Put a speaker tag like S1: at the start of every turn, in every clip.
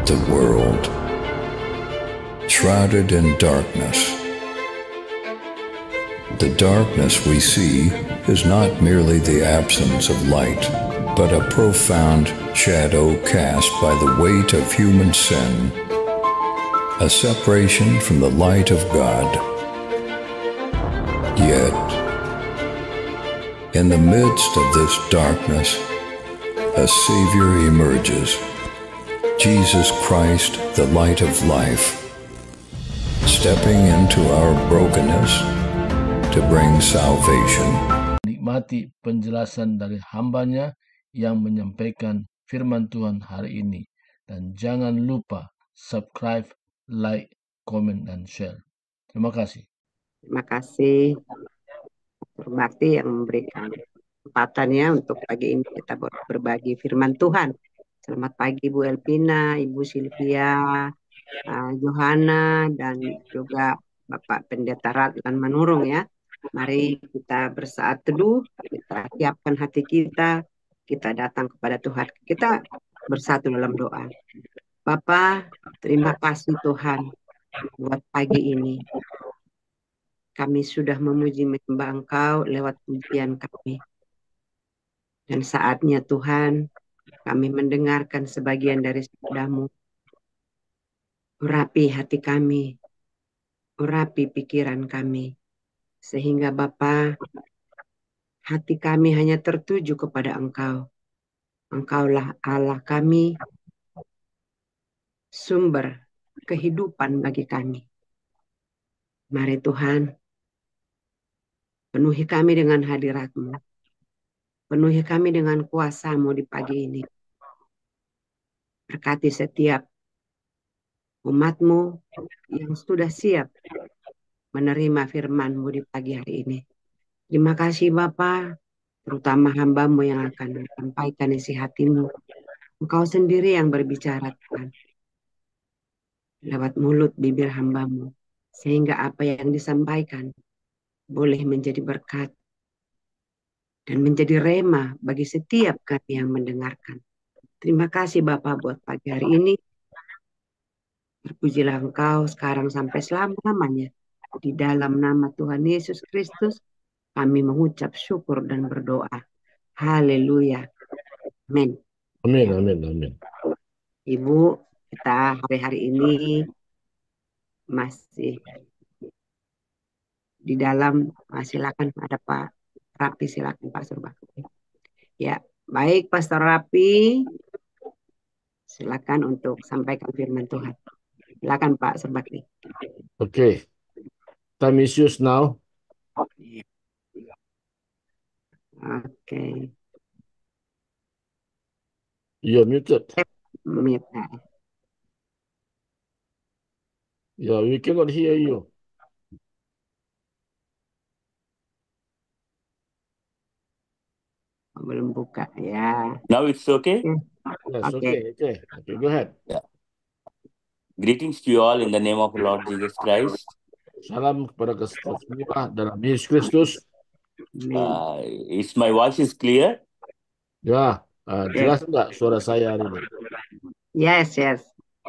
S1: the world, shrouded in darkness. The darkness we see is not merely the absence of light, but a profound shadow cast by the weight of human sin, a separation from the light of God. Yet, in the midst of this darkness, a Savior emerges, Jesus Christ, the light of life, stepping into our brokenness to bring salvation.
S2: Nikmati penjelasan dari hambanya yang menyampaikan firman Tuhan hari ini. Dan jangan lupa subscribe, like, comment, dan share. Terima kasih.
S3: Terima kasih Pastor Bakti yang memberikan kesempatannya untuk pagi ini kita berbagi firman Tuhan. Selamat pagi Bu Elpina, Ibu Silvia, Johanna, dan juga Bapak Pendeta Radlan Manurung ya. Mari kita bersaat teduh, kita siapkan hati kita datang kepada Tuhan. Kita bersatu dalam doa. Bapa, terima kasih Tuhan buat pagi ini. Kami sudah memuji menyembah Engkau lewat pujian kami. Dan saatnya Tuhan, kami mendengarkan sebagian dari sabda-Mu. Urapi hati kami, urapi pikiran kami. Sehingga Bapa, hati kami hanya tertuju kepada Engkau. Engkaulah Allah kami, sumber kehidupan bagi kami. Mari Tuhan, penuhi kami dengan hadirat-Mu. Penuhi kami dengan kuasa-Mu di pagi ini. Berkati setiap umat-Mu yang sudah siap menerima firman-Mu di pagi hari ini. Terima kasih Bapa, terutama hamba-Mu yang akan menyampaikan isi hati-Mu. Engkau sendiri yang berbicara Tuhan. Lewat mulut bibir hamba-Mu. Sehingga apa yang disampaikan boleh menjadi berkat. Dan menjadi rema bagi setiap kami yang mendengarkan. Terima kasih Bapa buat pagi hari ini. Terpujilah Engkau sekarang sampai selama-lamanya. Di dalam nama Tuhan Yesus Kristus, kami mengucap syukur dan berdoa. Haleluya. Amin.
S2: Amin, amin, amin.
S3: Ibu, kita hari-hari ini masih di dalam, silakan ada Pak Rapi, silakan Pak Surbakti. Ya, baik Pastor Rapi, silakan untuk sampaikan firman Tuhan. Silakan Pak Surbakti.
S2: Okay. Time is yours now.
S3: Okay.
S2: You're muted.
S3: Mute.
S2: Yeah, we cannot hear you.
S3: Belum buka ya.
S4: Now it's okay?
S2: Yes,
S3: Okay.
S2: okay. Go ahead.
S4: Yeah. Greetings to you all in the name of Lord Jesus Christ.
S2: Salam kepada semua dalam Yesus Kristus.
S4: Is my voice is clear?
S2: Ya, jelas enggak suara saya hari ini?
S3: Yes.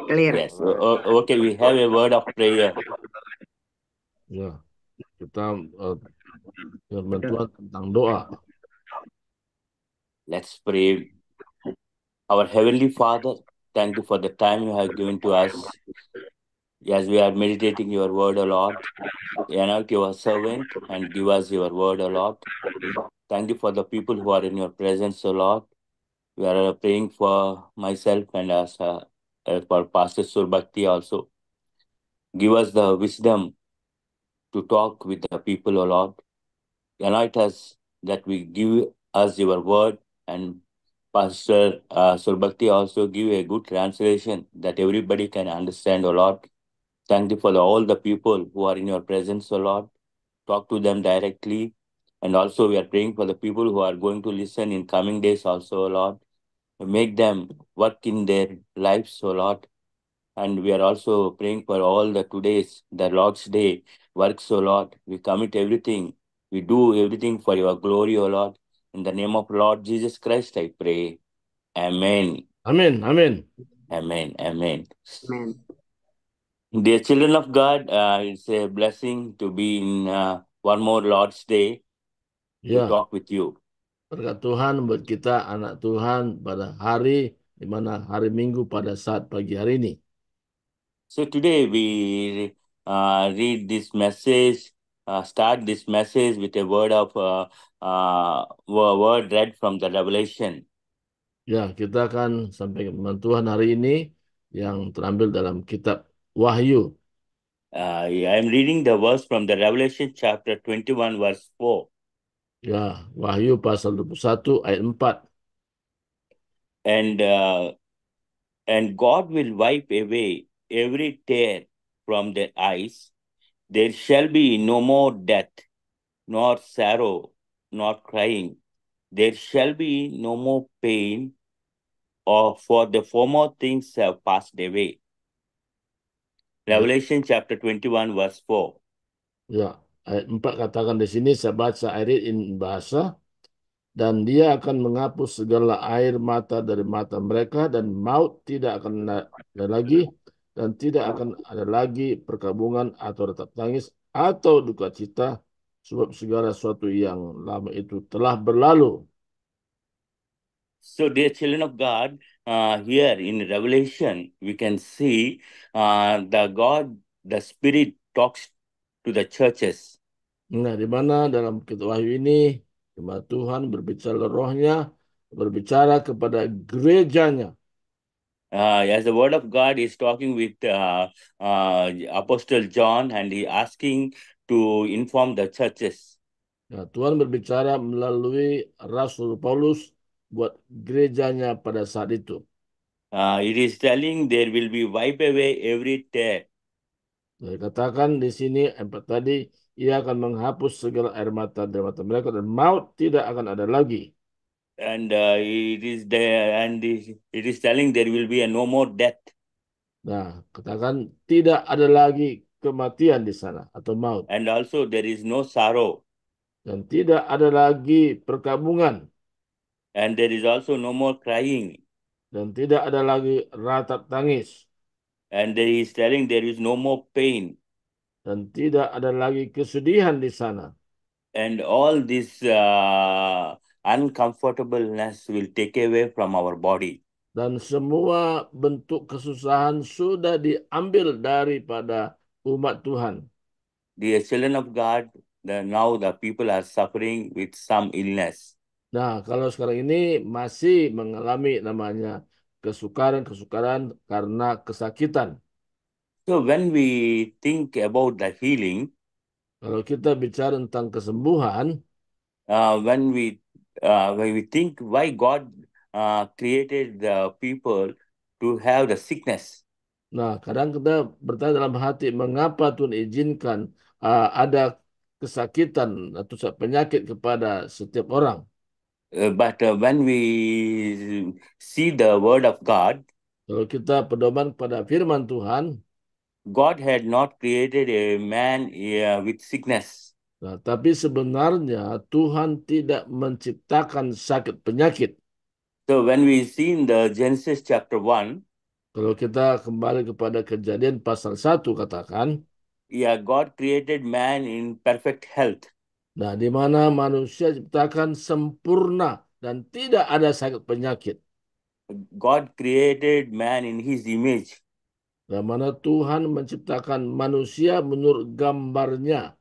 S3: Clear.
S4: Yes. Okay, we have a word of prayer.
S2: Ya, kita firman Tuhan tentang doa.
S4: Let's pray. Our Heavenly Father, thank you for the time you have given to us. As we are meditating your word, O Lord, anoint your servant and give us your word, O Lord. Thank you for the people who are in your presence, O Lord. We are praying for myself and us, for Pastor Surbakti also. Give us the wisdom to talk with the people, O Lord. Anoint us that we give us your word, and Pastor Surbakti also give a good translation that everybody can understand, O Lord. Thank you for all the people who are in your presence, O Lord. Talk to them directly. And also we are praying for the people who are going to listen in coming days also, O Lord. Make them work in their lives, O Lord. And we are also praying for all the today's, the Lord's Day works, O Lord. We commit everything. We do everything for your glory, O Lord. In the name of Lord Jesus Christ, I pray. Amen.
S2: Amin.
S4: Amen. Amen.
S3: Amen.
S4: Dear children of God, it's a blessing to be in one more Lord's Day to
S2: Ya,
S4: talk with you.
S2: berkat Tuhan buat kita anak Tuhan pada hari di mana hari Minggu pada saat pagi hari ini.
S4: So today we read this message, start this message with a word of word read from the Revelation.
S2: Ya, kita akan sampai firman Tuhan hari ini yang terambil dalam kitab Wahyu.
S4: I'm reading the verse from the Revelation chapter 21 verse 4.
S2: Ya, Wahyu pasal 21 ayat 4.
S4: And God will wipe away every tear from their eyes. There shall be no more death, nor sorrow, nor crying. There shall be no more pain, or for the former things have passed away. Revelation chapter 21 verse 4.
S2: Ya, ayat 4 katakan di sini, saya baca ayat in bahasa, dan dia akan menghapus segala air mata dari mata mereka, dan maut tidak akan ada lagi, dan tidak akan ada lagi perkabungan atau tetap tangis atau duka cita, sebab segala sesuatu yang lama itu telah berlalu.
S4: So, dear children of God, here in Revelation, we can see the Spirit talks to the churches.
S2: Nah, di mana dalam kitab Wahyu ini, di mana Tuhan berbicara rohnya, berbicara kepada gerejanya.
S4: As the word of God is talking with Apostle John, and he asking to inform the churches.
S2: Nah, Tuhan berbicara melalui Rasul Paulus buat gerejanya pada saat itu.
S4: It is telling there will be wipe away every tear.
S2: Dikatakan di sini tadi, ia akan menghapus segala air mata dari mata mereka, dan maut tidak akan ada lagi.
S4: And it is telling there will be no more death.
S2: Nah, katakan tidak ada lagi kematian di sana atau maut.
S4: And also there is no sorrow.
S2: Dan tidak ada lagi perkabungan.
S4: And there is also no more crying.
S2: Dan tidak ada lagi ratap tangis.
S4: And there is telling there is no more pain.
S2: Dan tidak ada lagi kesedihan di sana.
S4: And all this uncomfortableness will take away from our body.
S2: Dan semua bentuk kesusahan sudah diambil daripada umat Tuhan.
S4: The children of God, now the people are suffering with some illness.
S2: Nah, kalau sekarang ini masih mengalami namanya kesukaran-kesukaran karena kesakitan.
S4: So when we think about the healing,
S2: kalau kita bicara tentang kesembuhan,
S4: when we think why God created the people to have the sickness.
S2: Nah, kadang kita bertanya dalam hati, mengapa Tuhan izinkan ada kesakitan atau penyakit kepada setiap orang?
S4: But when we see the word of God,
S2: kalau kita pedoman pada firman Tuhan,
S4: God had not created a man with sickness.
S2: Nah, tapi sebenarnya Tuhan tidak menciptakan sakit penyakit.
S4: So when we see in the Genesis chapter 1,
S2: kalau kita kembali kepada Kejadian pasal 1 katakan,
S4: God created man in perfect health.
S2: Nah, di mana manusia diciptakan sempurna dan tidak ada sakit penyakit.
S4: God created man in his image.
S2: Di mana Tuhan menciptakan manusia menurut gambarnya.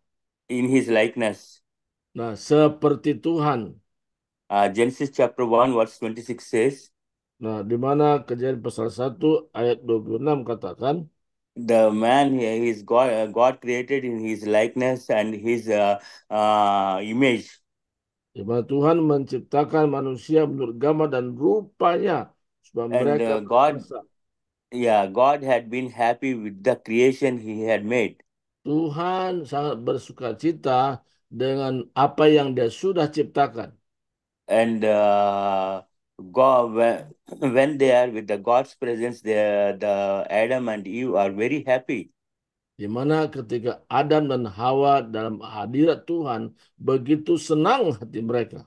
S4: In his likeness.
S2: Nah, seperti Tuhan.
S4: Genesis chapter 1 verse 26 says.
S2: Nah, di mana Kejadian pasal 1 ayat 26 katakan.
S4: The man is God created in his likeness and his image.
S2: Di mana Tuhan menciptakan manusia menurut gambar dan rupanya supaya mereka
S4: God had been happy with the creation he had made.
S2: Tuhan sangat bersukacita dengan apa yang dia sudah ciptakan.
S4: And God, when they are with the God's presence, the Adam and Eve are very happy.
S2: Di mana ketika Adam dan Hawa dalam hadirat Tuhan, begitu senang hati mereka.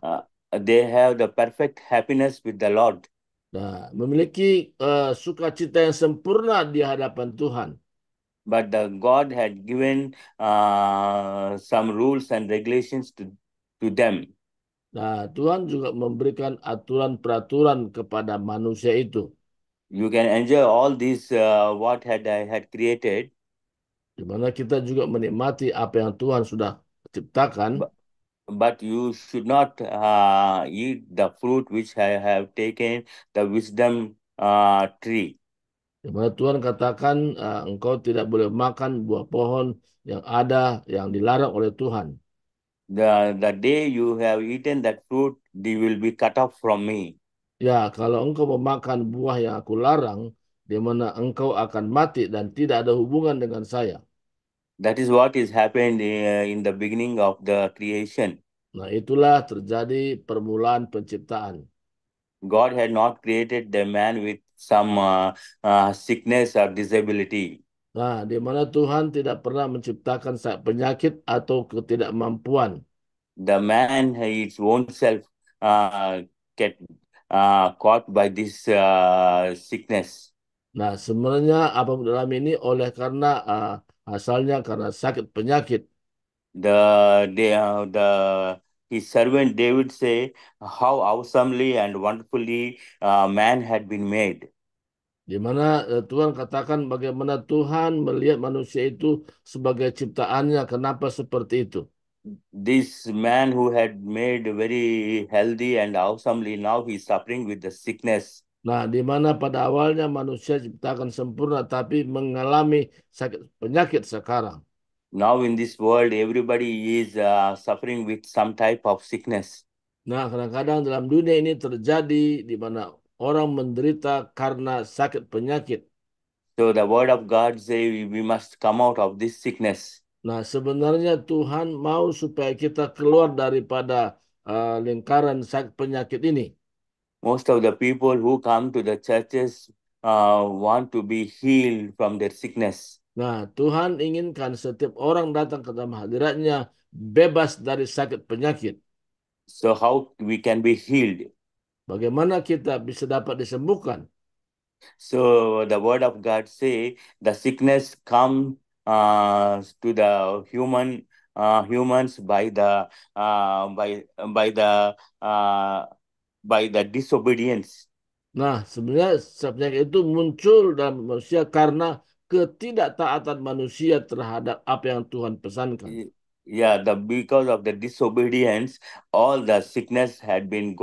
S4: They have the perfect happiness with the Lord.
S2: Nah, memiliki sukacita yang sempurna di hadapan Tuhan.
S4: But God had given some rules and regulations to them.
S2: Nah, Tuhan juga memberikan aturan-peraturan kepada manusia itu.
S4: You can enjoy all this what I had created,
S2: Di mana kita juga menikmati apa yang Tuhan sudah ciptakan.
S4: but you should not eat the fruit which I have taken, the wisdom tree.
S2: Di mana Tuhan katakan engkau tidak boleh makan buah pohon yang ada yang dilarang oleh Tuhan.
S4: The day you have eaten that fruit, they will be cut off from me.
S2: Ya, kalau engkau memakan buah yang aku larang, di mana engkau akan mati dan tidak ada hubungan dengan saya.
S4: That is what is happened in the beginning of the creation.
S2: Nah, itulah terjadi permulaan penciptaan.
S4: God had not created the man with some sickness or disability.
S2: Nah, di mana Tuhan tidak pernah menciptakan penyakit atau ketidakmampuan.
S4: The man his own self get caught by this sickness.
S2: Nah, sebenarnya apapun dalam ini oleh karena asalnya karena sakit penyakit.
S4: His servant David say how awesomely and wonderfully man had been made.
S2: Di mana Tuhan katakan bagaimana Tuhan melihat manusia itu sebagai ciptaannya, kenapa seperti itu.
S4: This man who had made very healthy and awesomely, now he's suffering with the sickness.
S2: Nah, di mana pada awalnya manusia diciptakan sempurna tapi mengalami sakit penyakit sekarang.
S4: Now in this world, everybody is suffering with some type of sickness.
S2: Nah, kadang-kadang dalam dunia ini terjadi di mana orang menderita karena sakit penyakit.
S4: So the word of God say we must come out of this sickness.
S2: Nah, sebenarnya Tuhan mau supaya kita keluar daripada lingkaran sakit penyakit ini.
S4: Most of the people who come to the churches want to be healed from their sickness.
S2: Nah, Tuhan inginkan setiap orang datang ke dalam hadiratnya bebas dari sakit penyakit.
S4: So how we can be healed?
S2: Bagaimana kita bisa dapat disembuhkan?
S4: So the word of God say the sickness come to the humans by the by the disobedience.
S2: Nah, sebenarnya penyakit itu muncul dalam manusia karena ketidaktaatan manusia terhadap apa yang Tuhan pesankan.
S4: Yeah, because of the disobedience, all the sickness had been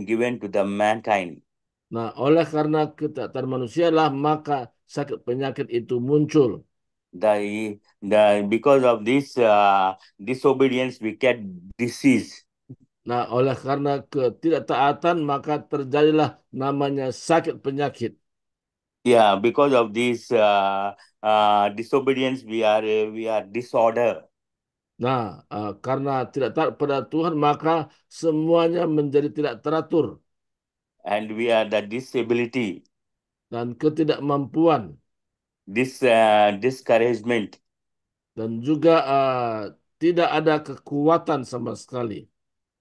S4: given to the mankind.
S2: Nah, oleh karena ketidaktaatan manusia lah maka sakit penyakit itu muncul.
S4: Because of this disobedience, we get disease.
S2: Nah, oleh karena ketidaktaatan maka terjadilah namanya sakit penyakit.
S4: Yeah, because of this disobedience, we are disorder.
S2: Nah, karena tidak taat pada Tuhan maka semuanya menjadi tidak teratur
S4: And we are the disability,
S2: dan ketidakmampuan
S4: discouragement.
S2: dan juga tidak ada kekuatan sama sekali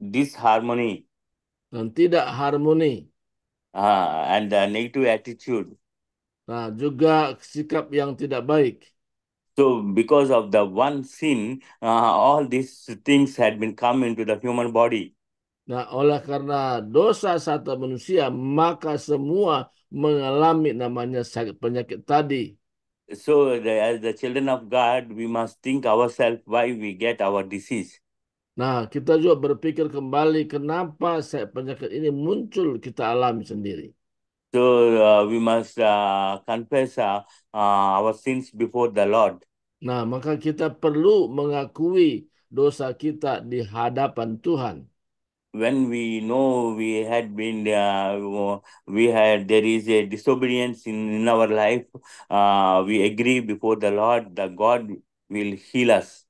S4: Disharmony,
S2: dan tidak harmoni.
S4: and negative attitude.
S2: Nah, juga sikap yang tidak baik.
S4: So because of the one sin, all these things had been come into the human body.
S2: Nah, oleh karena dosa satu manusia, maka semua mengalami namanya sakit penyakit tadi.
S4: So as the children of God, we must think ourselves why we get our disease.
S2: Nah, kita juga berpikir kembali kenapa sakit penyakit ini muncul kita alami sendiri.
S4: So we must confess our sins before the Lord.
S2: Nah, maka kita perlu mengakui dosa kita di hadapan Tuhan.
S4: When we know there is a disobedience in our life, we agree before the Lord that God will heal us.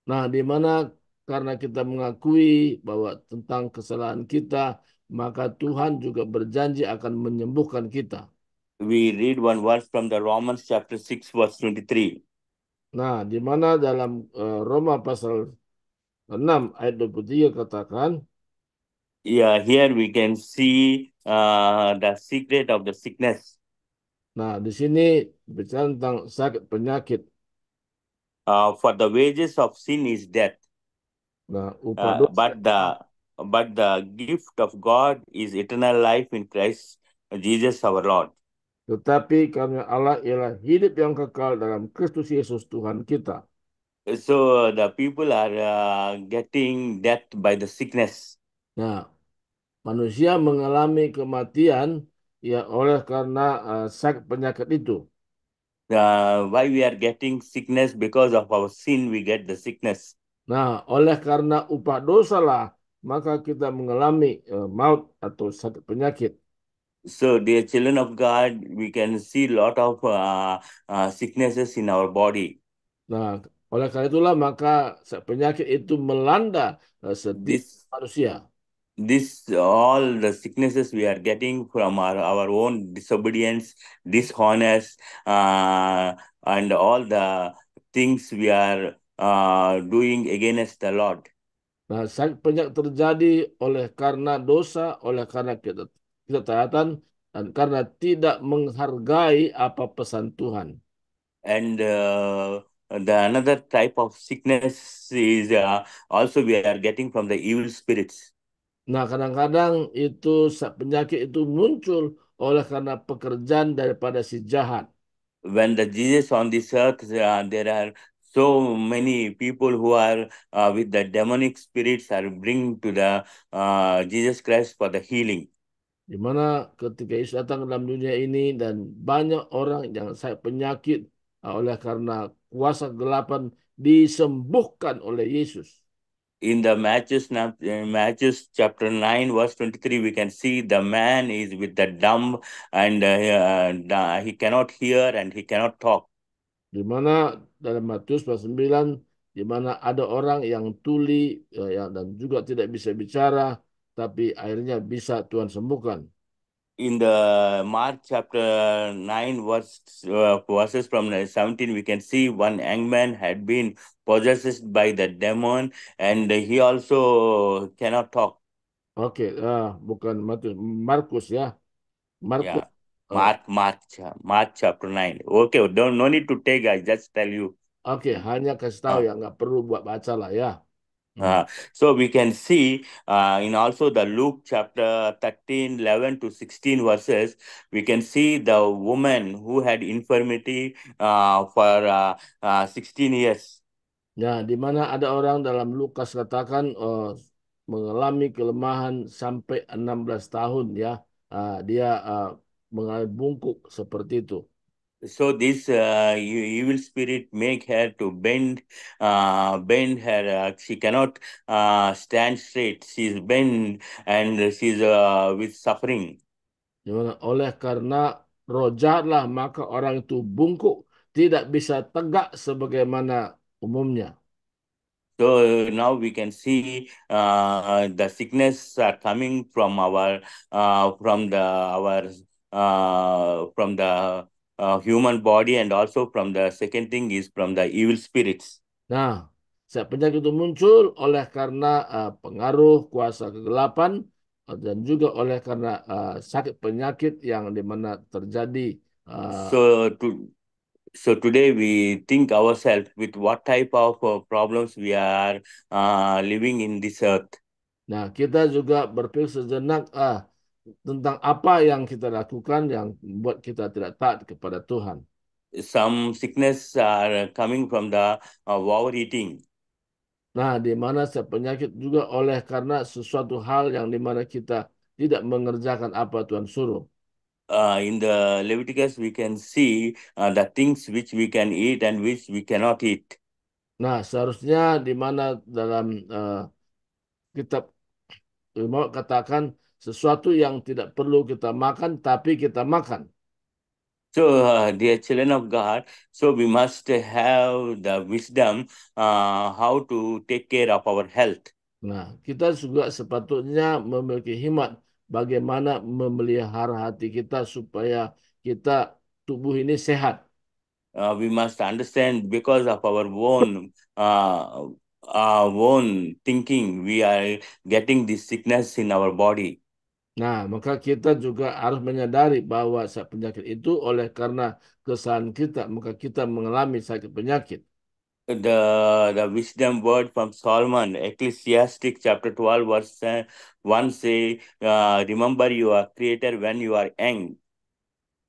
S2: Nah, di mana karena kita mengakui bahwa tentang kesalahan kita, maka Tuhan juga berjanji akan menyembuhkan kita.
S4: We read one verse from the Romans chapter 6 verse 23.
S2: Nah, di mana dalam Roma pasal 6 ayat 23 katakan,
S4: Yeah, here we can see the secret of the sickness.
S2: Nah, di sini bicara tentang sakit penyakit.
S4: For the wages of sin is death,
S2: Nah, upah dosa.
S4: but the gift of God is eternal life in Christ Jesus our Lord.
S2: Tetapi karena Allah ialah hidup yang kekal dalam Kristus Yesus Tuhan kita.
S4: So the people are getting death by the sickness.
S2: Nah, manusia mengalami kematian ya oleh karena sakit penyakit itu.
S4: Why we are getting sickness? Because of our sin, we get the sickness.
S2: Nah, oleh karena upah dosa lah, maka kita mengalami maut atau sakit penyakit.
S4: So, dear children of God, we can see a lot of sicknesses in our body.
S2: Nah, oleh karena itulah maka sakit penyakit itu melanda setiap
S4: This
S2: manusia.
S4: all the sicknesses we are getting from our own disobedience, dishonest, and all the things we are doing against the Lord.
S2: Nah, sakit penyakit terjadi oleh karena dosa, oleh karena ketaatan, dan karena tidak menghargai apa pesan Tuhan.
S4: And the another type of sickness is also we are getting from the evil spirits.
S2: Nah, kadang-kadang itu penyakit itu muncul oleh karena pekerjaan daripada si jahat.
S4: When the Jesus on this earth, there are so many people who are with the demonic spirits are bring to the Jesus Christ for the healing.
S2: Di mana ketika Yesus datang ke dalam dunia ini dan banyak orang yang sakit penyakit oleh karena kuasa kegelapan disembuhkan oleh Yesus.
S4: In the Matthew chapter 9 verse 23, we can see the man is with the dumb and he cannot hear and he cannot talk.
S2: Di mana dalam Matius pasal 9, di mana ada orang yang tuli dan juga tidak bisa bicara, tapi akhirnya bisa Tuhan sembuhkan.
S4: In the Mark chapter 9 verses from 17, we can see one young man had been possessed by the demon and he also cannot talk.
S2: Oke, bukan Matius, Markus ya. Markus.
S4: Yeah. Mark chapter 9. Okay, no need to take, I just tell you.
S2: Oke, hanya kasih tahu
S4: Uh,
S2: ya, nggak perlu buat baca lah ya.
S4: so we can see in also the Luke chapter 13, 11 to 16 verses, we can see the woman who had infirmity for 16 years.
S2: Ya, di mana ada orang dalam Lukas katakan mengalami kelemahan sampai 16 tahun ya. Dia mengalami bungkuk seperti itu.
S4: So this evil spirit make her to bend her. She cannot stand straight. She's bent and she's with suffering.
S2: Di mana oleh karena roh jahatlah maka orang itu bungkuk, tidak bisa tegak sebagaimana umumnya.
S4: So now we can see the sickness are coming from our from the human body, and also from the second thing is from the evil spirits.
S2: Nah, penyakit itu muncul oleh karena pengaruh kuasa kegelapan dan juga oleh karena sakit penyakit yang dimana terjadi.
S4: So today we think ourselves with what type of problems we are living in this earth.
S2: Nah, kita juga berpikir sejenak tentang apa yang kita lakukan yang membuat kita tidak taat kepada Tuhan.
S4: Some sickness are coming from the overeating.
S2: Nah, di mana penyakit juga oleh karena sesuatu hal yang dimana kita tidak mengerjakan apa Tuhan suruh.
S4: In the Leviticus, we can see the things which we can eat and which we cannot eat.
S2: Nah, seharusnya di mana dalam kitab mau katakan sesuatu yang tidak perlu kita makan, tapi kita makan.
S4: So, dear children of God, so we must have the wisdom how to take care of our health.
S2: Nah, kita juga sepatutnya memiliki hikmat bagaimana memelihara hati kita supaya kita tubuh ini sehat.
S4: We must understand because of our own own thinking, we are getting this sickness in our body.
S2: Nah, maka kita juga harus menyadari bahwa penyakit itu oleh karena kesalahan kita, maka kita mengalami sakit penyakit.
S4: The wisdom word from Solomon, Ecclesiastic chapter 12, verse 1 say, remember your creator when you are young.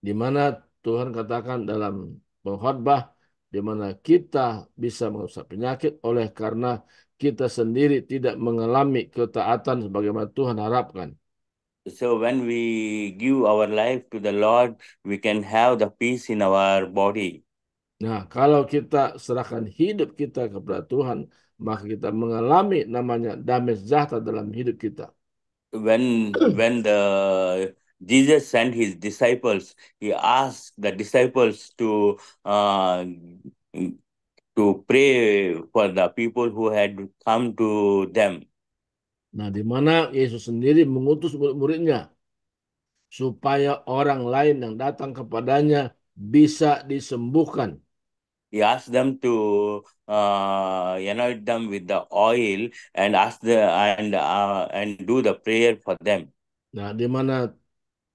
S2: Di mana Tuhan katakan dalam pengkhotbah, di mana kita bisa mengusap penyakit oleh karena kita sendiri tidak mengalami ketaatan sebagaimana Tuhan harapkan.
S4: So when we give our life to the Lord, we can have the peace in our body.
S2: Nah, kalau kita serahkan hidup kita kepada Tuhan, maka kita mengalami namanya damai sejahtera dalam hidup kita.
S4: When the Jesus sent his disciples, he asked the disciples uh, to pray for the people who had come to them.
S2: Nah, di mana Yesus sendiri mengutus murid-muridnya supaya orang lain yang datang kepadanya bisa disembuhkan.
S4: He asked them to anoint them with the oil and and do the prayer for them.
S2: Nah, di mana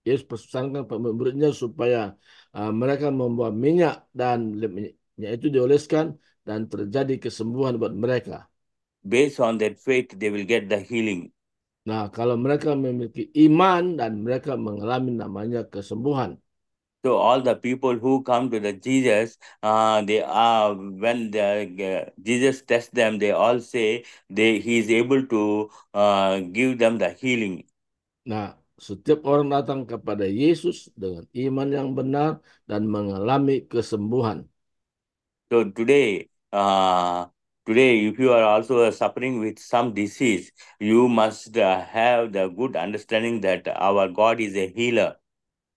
S2: Yesus pesankan muridnya supaya mereka membawa minyak dan minyak itu dioleskan dan terjadi kesembuhan buat mereka.
S4: Based on their faith, they will get the healing.
S2: Nah, kalau mereka memiliki iman dan mereka mengalami namanya kesembuhan.
S4: So all the people who come to the Jesus, they are when Jesus tests them, they all say he is able to give them the healing.
S2: Nah, setiap orang datang kepada Yesus dengan iman yang benar dan mengalami kesembuhan.
S4: So today, if you are also suffering with some disease, you must have the good understanding that our God is a healer.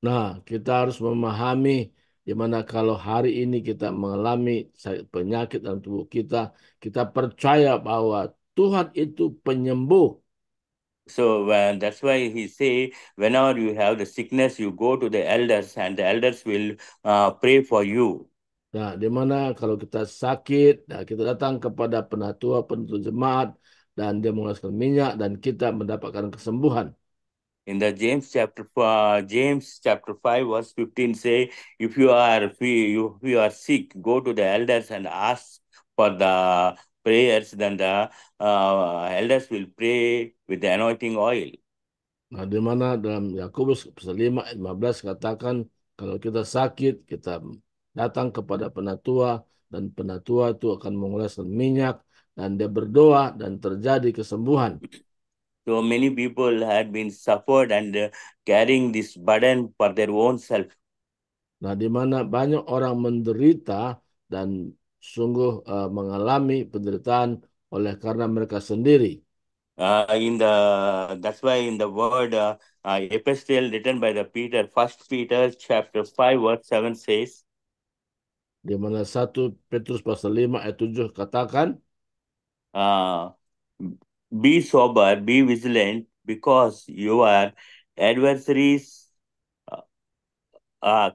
S2: Nah, kita harus memahami di mana kalau hari ini kita mengalami penyakit dalam tubuh kita, kita percaya bahwa Tuhan itu penyembuh.
S4: So that's why he say, whenever you have the sickness, you go to the elders, and the elders will pray for you.
S2: Nah, di mana kalau kita sakit, nah kita datang kepada penatua, penuntut jemaat, dan dia mengeluarkan minyak, dan kita mendapatkan kesembuhan.
S4: In the James chapter 5 verse 15 say, if you are sick, go to the elders and ask for the prayers, then the elders will pray with the anointing oil.
S2: Nah, di mana dalam Yakobus 5 ayat 15 katakan kalau kita sakit, kita datang kepada penatua dan penatua itu akan mengoleskan minyak dan dia berdoa dan terjadi kesembuhan.
S4: So many people had been suffered and carrying this burden for their own self.
S2: Nah, di mana banyak orang menderita dan sungguh mengalami penderitaan oleh karena mereka sendiri.
S4: That's why in the word epistle written by the Peter, 1 Peter chapter 5 verse 7 says,
S2: Di mana 1 Petrus pasal 5 ayat 7 katakan,
S4: uh, be sober, be vigilant, because your adversaries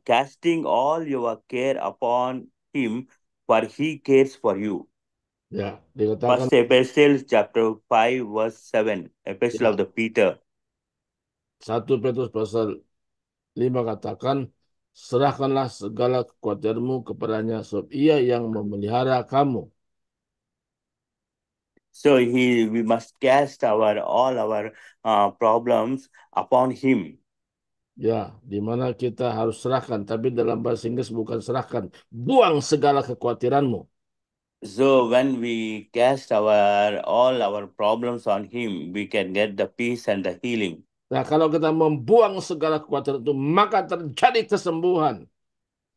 S4: casting all your care upon him, for he cares for you.
S2: ya, dikatakan
S4: First Epistle chapter 5 verse 7, Epistle
S2: ya,
S4: of the Peter.
S2: 1 Petrus pasal 5 katakan, serahkanlah segala kekuatanmu kepadanya, sebab ia yang memelihara kamu.
S4: So we must cast all our problems upon him.
S2: Ya, di mana kita harus serahkan, tapi dalam bahasa Inggris bukan serahkan, buang segala kekhawatiranmu.
S4: So when we cast all our problems on him, we can get the peace and the healing.
S2: Nah, kalau kita membuang segala kekhawatiran itu, maka terjadi kesembuhan.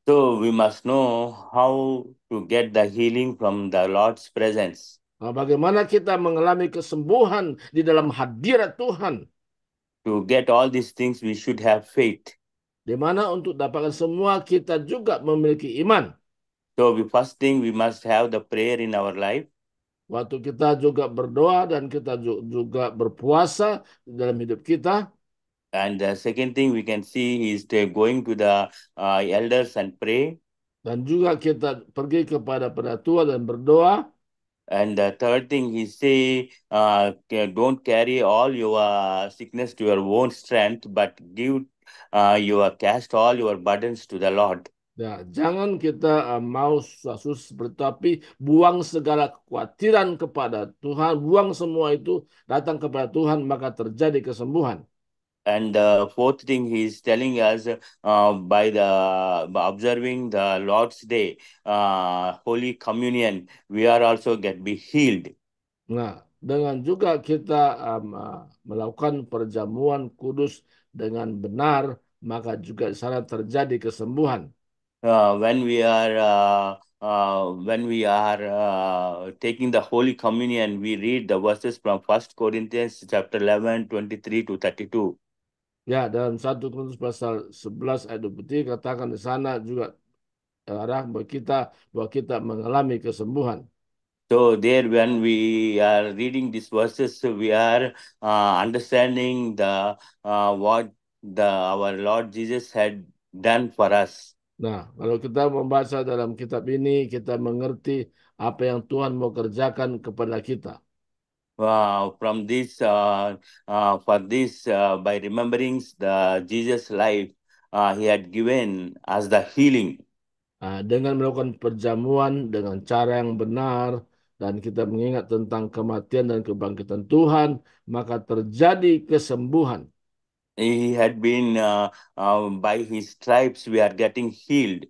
S4: So we must know how to get the healing from the Lord's presence.
S2: Nah, bagaimana kita mengalami kesembuhan di dalam hadirat Tuhan?
S4: To get all these things, we should have faith.
S2: Di mana untuk dapatkan semua kita juga memiliki iman.
S4: So first thing, we must have the prayer in our life.
S2: Waktu kita juga berdoa dan kita juga berpuasa dalam hidup kita.
S4: And the second thing we can see is going to the elders and pray.
S2: Dan juga kita pergi kepada penatua dan berdoa.
S4: And the third thing he say, don't carry all your sickness to your own strength, but give cast all your burdens to the Lord.
S2: Ya, jangan kita mau susah tapi buang segala kekhawatiran kepada Tuhan, buang semua itu datang kepada Tuhan, maka terjadi kesembuhan.
S4: And the fourth thing he's telling us, by observing the Lord's Day, Holy Communion, we are also be healed.
S2: Nah, dengan juga kita melakukan perjamuan kudus dengan benar, maka juga di sana terjadi kesembuhan.
S4: When we are taking the Holy Communion, we read the verses from 1 Corinthians chapter 11, 23 to 32.
S2: Ya, dalam 1 Korintus pasal 11 ayat 23 katakan di sana juga arah bahwa kita mengalami kesembuhan.
S4: So there, when we are reading these verses, we are understanding what our Lord Jesus had done for us.
S2: Nah, kalau kita membaca dalam kitab ini, kita mengerti apa yang Tuhan mau kerjakan kepada kita.
S4: From this, by remembering the Jesus life, he had given us the healing.
S2: Dengan melakukan perjamuan dengan cara yang benar dan kita mengingat tentang kematian dan kebangkitan Tuhan, maka terjadi kesembuhan.
S4: He had been by his stripes we are getting healed.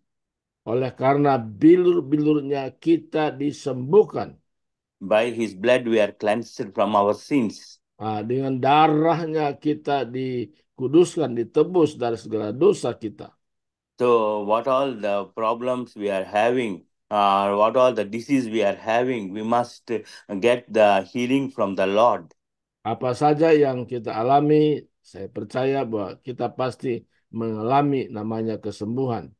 S2: Oleh karena bilur-bilurnya kita disembuhkan.
S4: By his blood we are cleansed from our sins.
S2: Dengan darahnya kita dikuduskan, ditebus dari segala dosa kita.
S4: So what all the problems we are having, what all the disease we are having, we must get the healing from the Lord.
S2: Apa saja yang kita alami, saya percaya bahwa kita pasti mengalami namanya kesembuhan.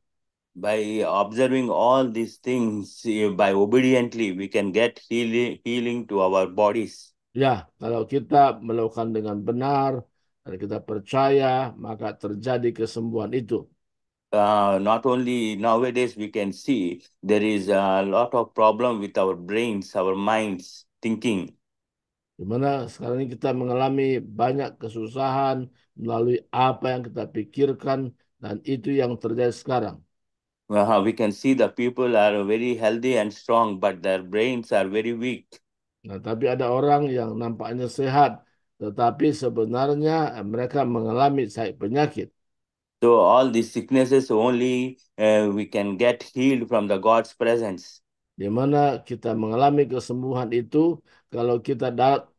S4: By observing all these things, by obediently, we can get healing to our bodies.
S2: Ya, kalau kita melakukan dengan benar dan kita percaya, maka terjadi kesembuhan itu.
S4: Not only nowadays we can see there is a lot of problem with our brains, our minds, thinking.
S2: Di mana sekarang ini kita mengalami banyak kesusahan melalui apa yang kita pikirkan dan itu yang terjadi sekarang.
S4: We can see the people are very healthy and strong, but their brains are very weak.
S2: Nah, tapi ada orang yang nampaknya sehat, tetapi sebenarnya mereka mengalami penyakit.
S4: So all these sicknesses only we can get healed from the God's presence.
S2: Di mana kita mengalami kesembuhan itu kalau kita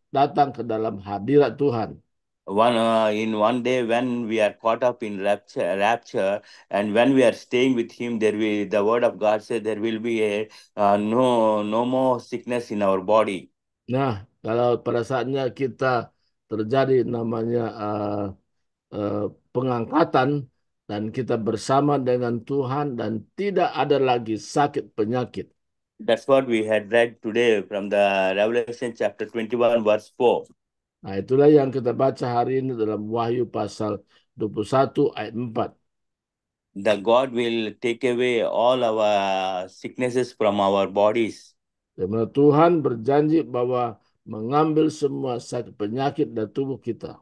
S2: datang ke dalam hadirat Tuhan.
S4: In one day when we are caught up in rapture, and when we are staying with Him, the Word of God said there will be no more sickness in our body.
S2: Nah, kalau pada saatnya kita terjadi namanya pengangkatan dan kita bersama dengan Tuhan dan tidak ada lagi sakit penyakit.
S4: That's what we had read today from the Revelation chapter 21 verse 4.
S2: Nah, itulah yang kita baca hari ini dalam Wahyu pasal 21 ayat 4.
S4: The God will take away all our sicknesses from our bodies.
S2: Di mana Tuhan berjanji bahwa mengambil semua sakit penyakit dari tubuh kita.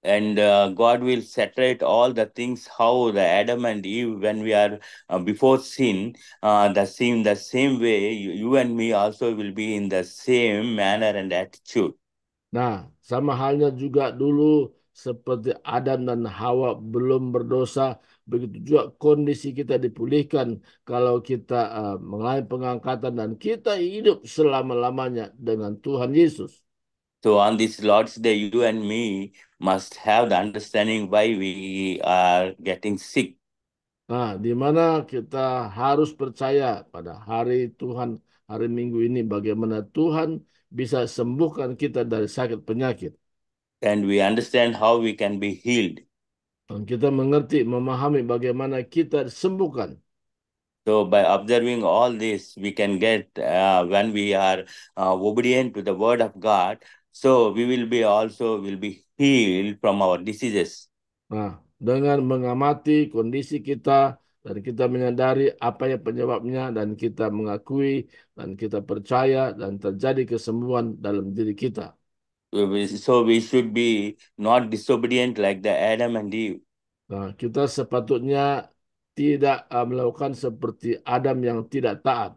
S4: And God will separate all the things how the Adam and Eve, when we are before sin, the same way you and me also will be in the same manner and attitude.
S2: Nah, sama halnya juga dulu seperti Adam dan Hawa belum berdosa, begitu juga kondisi kita dipulihkan kalau kita mengalami pengangkatan dan kita hidup selama-lamanya dengan Tuhan Yesus.
S4: So on this Lord's Day, you and me must have the understanding why we are getting sick.
S2: Nah, di mana kita harus percaya pada hari Tuhan, hari Minggu ini, bagaimana Tuhan bisa sembuhkan kita dari sakit penyakit.
S4: And we understand how we can be healed.
S2: Dan kita mengerti, memahami bagaimana kita disembuhkan.
S4: So by observing all this, we can get, when we are obedient to the word of God, so we will be healed from our diseases.
S2: Nah, dengan mengamati kondisi kita Dan kita menyadari apa yang penyebabnya, dan kita mengakui, dan kita percaya, dan terjadi kesembuhan dalam diri kita.
S4: So we should be not disobedient like the Adam and Eve.
S2: Nah, kita sepatutnya tidak melakukan seperti Adam yang tidak taat.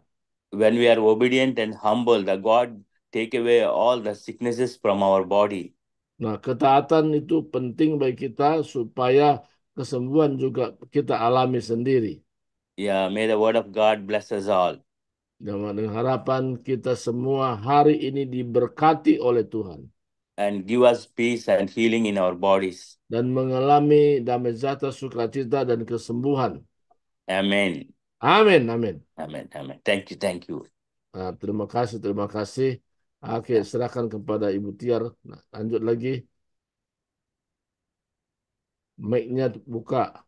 S4: When we are obedient and humble, the God take away all the sicknesses from our body.
S2: Nah, ketaatan itu penting bagi kita supaya kesembuhan juga kita alami sendiri.
S4: Yeah, may the word of God bless us all.
S2: Dengan harapan kita semua hari ini diberkati oleh Tuhan
S4: And give us peace and healing in our bodies.
S2: dan mengalami damai sejahtera, sukacita, dan kesembuhan.
S4: Amen.
S2: Amin, amin.
S4: Amen. Amen. Thank you. Thank you.
S2: Nah, terima kasih, terima kasih. Oke, serahkan kepada Ibu Tiar. Nah, lanjut lagi. Mic-nya buka.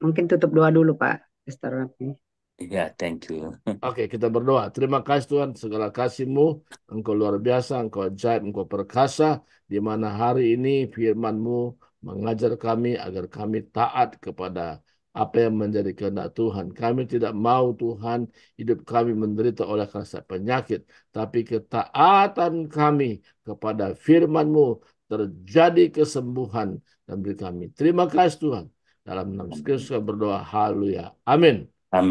S3: Mungkin tutup doa dulu Pak Pastor Raffi.
S4: Yeah, thank you.
S2: Oke, kita berdoa. Terima kasih Tuhan, segala kasih-Mu. Engkau luar biasa, Engkau ajaib, Engkau perkasa, di mana hari ini firman-Mu mengajar kami agar kami taat kepada apa yang menjadi kehendak Tuhan. Kami tidak mau Tuhan hidup kami menderita oleh rasa penyakit, tapi ketaatan kami kepada firman-Mu terjadi kesembuhan dan beri kami. Terima kasih Tuhan. Dalam nama Yesus Kristus berdoa. Haleluya. Amin.